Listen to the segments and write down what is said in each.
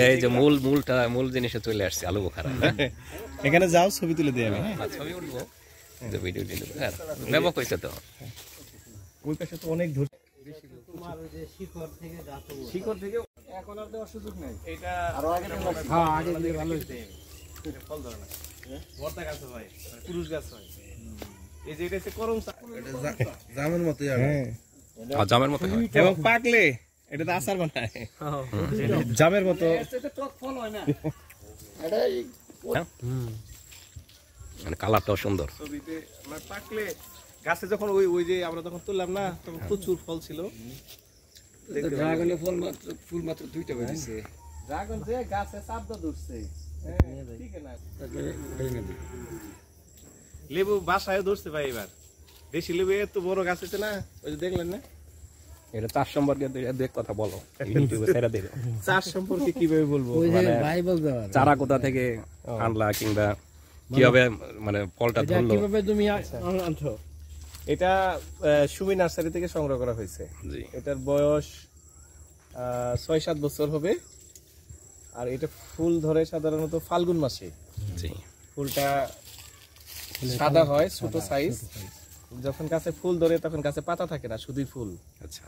এই যে মূল জিনিসে চলে আসছে আলু বোখারা। এখানে যাও ছবি তুলে দিই আমি। ছবি উঠবো, ভিডিও ব্যাপক হয়েছে তো। ওই পাশে তো অনেক ধরে তোমার ওই যে শিকড় থেকে এখন আর দেওয়ার সুযোগ নাই। এটা আরো আগে হ্যাঁ আগে দিলে ভালো হতো। ফল ধরে না, ভর্তা গাছ ভাই, পুরুষ গাছ হয়। এই যে এটা হচ্ছে করম চা, এটা জামের মতো। হ্যাঁ জামের মতো হয় এবং পাকলে এটা তো আচার বানায় জামের মতো। এটা টক ফল হয় না, এটা মানে কালারটাও সুন্দর। ছবিতে মানে পাকলে গাছে যখন ওই যে আমরা তখন তুললাম না, তখন প্রচুর ফল ছিল। ড্রাগনের ফুল মাত্র দুইটা বেরিয়েছে। ড্রাগন যে গাছে চাপদা ধরছে, ঠিক না? লেবু বাসায় ধরছে ভাই এবার। দেশি লেবু এত বড় গাছ হচ্ছে না, ওই যে দেখলেন না। এটা চাষ সম্পর্কে এক কথা বলো, ইউটিউবে ছেড়ে দিও। চাষ সম্পর্কে কিভাবে বলবো? মানে বাইবেল দেওয়া চারা কোথা থেকে আনলা, কিংবা কিভাবে মানে ফলটা ধরলো, কিভাবে তুমি আনছো? এটা সুমি নার্সারি থেকে সংগ্রহ করা হয়েছে। জি। এটার বয়স ৬-৭ বছর হবে। আর এটা ফুল ধরে সাধারণত ফাল্গুন মাসে। জি। ফুলটা সাদা হয়, ছোট সাইজ। যখন গাছে ফুল ধরে তখন গাছে পাতা থাকে না, শুধুই ফুল। আচ্ছা।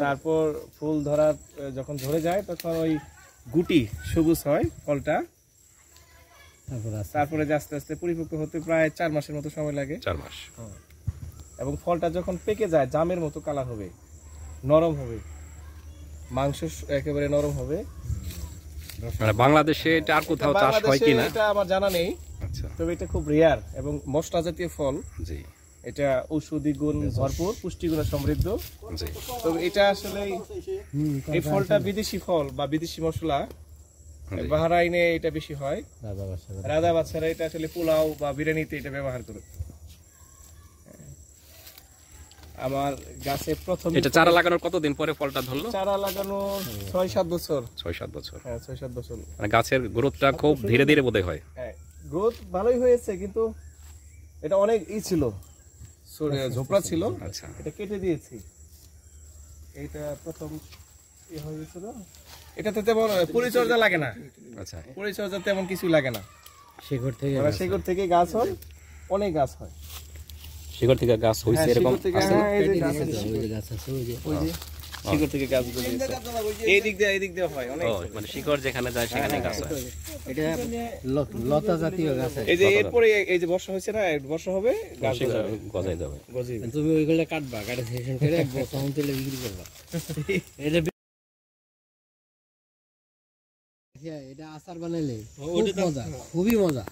তারপর ফুল ধরার যখন ধরে যায় তখন ওই গুটি সবুজ হয় ফলটা। তারপরে আস্তে আস্তে পরিপক্ক হতে প্রায় 4 মাসের মতো সময় লাগে। 4 মাস। এবং ফলটা যখন পেকে যায় জামের মতো কালার হবে, নরম হবে, মাংস একেবারে নরম হবে। মানে বাংলাদেশে এটা আর কোথাও চাষ হয় কিনা এটা আমার জানা নেই। আচ্ছা। তবে এটা খুব রেয়ার এবং মশলা জাতীয় ফল। জি। এটা ঔষধি গুণ ভরপুর, পুষ্টিগুণে সমৃদ্ধ। জি। তবে এটা আসলে এই ফলটা বিদেশি ফল বা বিদেশি মশলা, বাহরাইনে এটা বেশি হয়। রাধা বাচ্চারা এটা আসলে পোলাও বা বিরিয়ানিতে এটা ব্যবহার করে। আমার গাছে প্রথম এটা চারা লাগানোর কতদিন পরে ফলটা ধরলো? চারা লাগানো 6-7 বছর। 6-7 বছর। হ্যাঁ 6-7 বছর। মানে গাছের গ্রোথটা খুব ধীরে ধীরে বোধহয় হয়। হ্যাঁ গ্রোথ ভালোই হয়েছে, কিন্তু এটা অনেক ছিল, ঝোপড়া ছিল। আচ্ছা। এটা কেটে দিয়েছি। এটা প্রথম হয়েছিল। এটাতে তেমন পরিচর্যা লাগে না। আচ্ছা। পরিচর্যা তেমন কিছু লাগে না। শিকড় থেকে গাছ হয়, অনেক গাছ হয়। শিকড় থেকে গাছ হইছে এরকম আছে না? শিকড় থেকে গাছ গজিয়েছে। এই দিক দিয়ে হয় অনেক। মানে শিকড় যেখানে যায় সেখানে গাছ হয়। এটা লতা জাতীয় গাছ। এই যে এরপরে এই যে বর্ষা হয়েছে না, বর্ষা হবে, গাছ গজায় যাবে। তুমি ওইগুলো কাটবা, কাটে সেকশন করে তখন তুলে বিক্রি করবা। এটা এটা আচার বানাইলে মজা, খুবই মজা।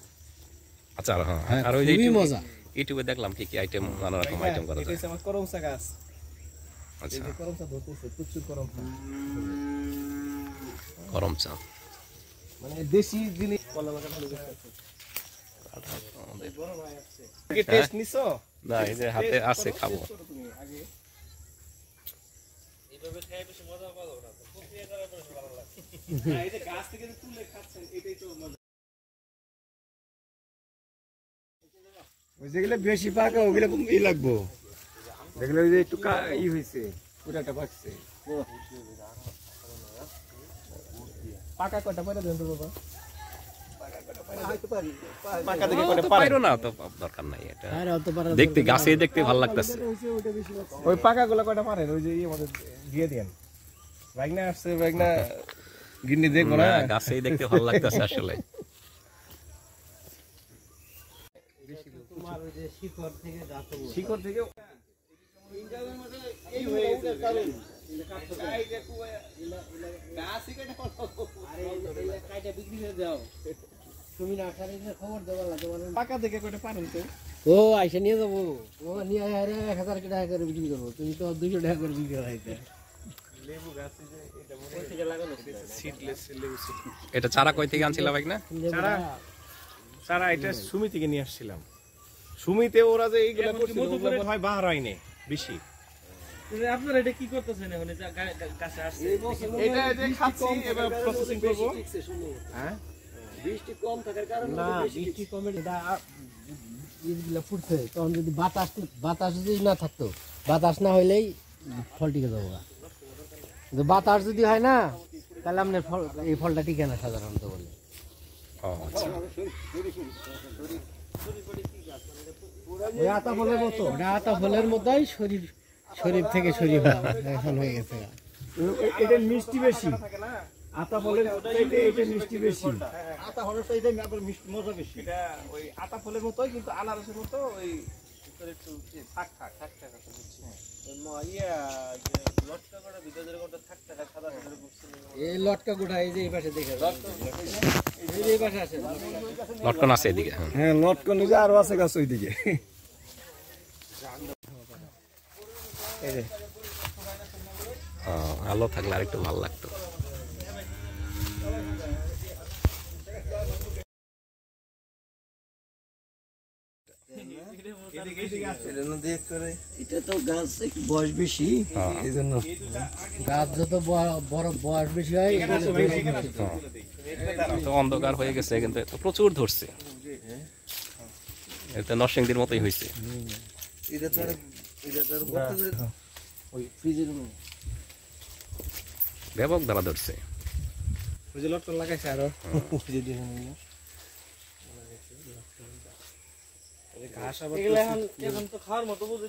আচার। হ্যাঁ। আর ওই যে খুবই মজা। ইউটিউবে দেখলাম কি কি আইটেম, নানা রকম আইটেম করা যায়। এটা আমার করমচা গাছ। আচ্ছা। এই যে করমচা ধরতেছে, প্রচুর করমচা। গরম চা মানে দেশি জিনিস। কলা বাগান হলো গেছে। বড় ভাই আসছে। কি টেস্ট নিছো? না, এই যে হাতে আছে, খাবো। আগে এইভাবে খাই বেশি মজা পাবো না, তো প্রক্রিয়া করা বেশি ভালো লাগে। না, এই যে গাছ থেকে তুলে খাচ্ছেন, এটাই তো মজা। ওই যেগুলো বেশি পাকা ওগুলো ই লাগবো, যেগুলো ওই যে একটু ই হয়েছে পুরাটা পাকছে। পাকা কয়টা পয়লা দেন তো বাবা। পাকা দেখে কয়টা পারো না তো দরকার নাই। এটা দেখতে গাছে দেখতে ভালো লাগতেছে। ওই পাকা গুলা কয়টা পারেন, ওই যে আমাদের দিয়ে দেন। বাইগনা আসছে, বাইগনা গিন্নি দেখবো না, গাছেই দেখতে ভালো লাগতেছে আসলে। তোমার ওই যে শিকড় থেকে গাছ, শিকড় থেকে এই হয়ে গেছে কারণ তুমি নার্সারিতে খবর দেওয়ার লাগে। পাকা থেকে কয়টা পারেন তো? ও আইসা নিয়ে যাবো, ও নিয়ে 1000 টাকা করে বিক্রি করবো, তুমি তো 200 টাকা করে বিক্রি করাইতে। লেবু গাছ এটা লাগানো সিডলেস লেবু সিড। এটা চারা কই থেকে আনছিলা ভাই না? চারা এটা সুমি থেকে নিয়ে আসছিলাম। সুমিতে ওরা যে এইগুলা করছিল ওগুলা হয় বাহরাইনে বেশি। আপনারা এটা কি করতেছেন এখন? গাছে আসছে এটা যে খাচ্ছি, এবার প্রসেসিং করব। হ্যাঁ বৃষ্টি কম থাকার কারণে, না বৃষ্টি কমে ইগুলা ফুটছে, তখন যদি বাতাস যদি না থাকতো, বাতাস না হইলেই ফল টিকে যাবো। বাতাস যদি হয় না তাহলে আপনার এই ফলটা টিকে না সাধারণত বলে। ও আচ্ছা। ওই আতা ফলের মতো, ওটা আতা ফলের মতোই শরীর থেকে শরীর এখন হয়ে গেছে। এটা মিষ্টি বেশি, আতা ফলের চাইতে এটা মিষ্টি বেশি। আতা ফলের চাইতে আবার মিষ্টি মজা বেশি। এটা ওই আতা ফলের মতোই কিন্তু আনারসের মতো ওই ভিতরে একটু থাক থাক থাক থাক আছে বুঝছি। এই লটকা গুড়া এই যে এই পাশে দেখে, এই যে এই পাশে আছে লটকন আছে এদিকে। হ্যাঁ লটকন যে আরো আছে গাছ ওইদিকে। আলো থাকলে আর একটু ভালো লাগতো। এটা তো গাছ একটু বয়স বেশি, এই জন্য গাছ যত বড় বয়স বেশি হয় তো অন্ধকার হয়ে গেছে কিন্তু এত প্রচুর ধরছে, এটা নরসিংদীর মতোই হয়েছে। ব্যাপক দ্বারা ধরছে। ওই যে লটকন লাগাইছে আরো ঘাস আবার এখন তো খাওয়ার মতো বুঝে